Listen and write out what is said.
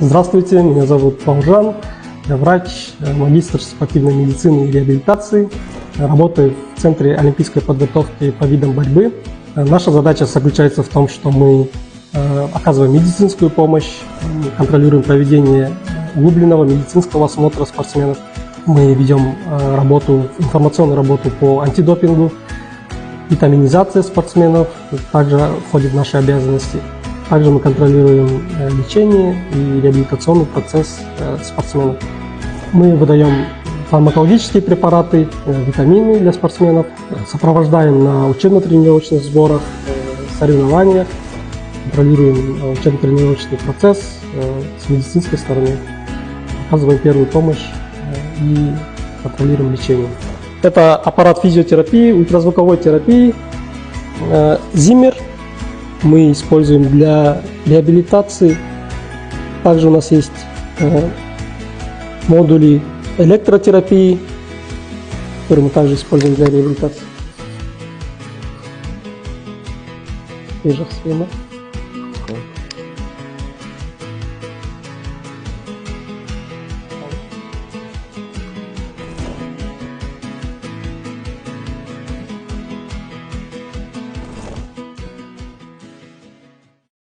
Здравствуйте, меня зовут Бауыржан, я врач, магистр спортивной медицины и реабилитации, работаю в Центре олимпийской подготовки по видам борьбы. Наша задача заключается в том, что мы оказываем медицинскую помощь, контролируем проведение углубленного медицинского осмотра спортсменов. Мы ведем информационную работу по антидопингу, витаминизация спортсменов также входит в наши обязанности. Также мы контролируем лечение и реабилитационный процесс спортсменов. Мы выдаем фармакологические препараты, витамины для спортсменов, сопровождаем на учебно-тренировочных сборах, соревнованиях, контролируем учебно-тренировочный процесс с медицинской стороны, оказываем первую помощь и контролируем лечение. Это аппарат физиотерапии, ультразвуковой терапии Zimmer. Мы используем для реабилитации. Также у нас есть модули электротерапии, которые мы также используем для реабилитации. Схема.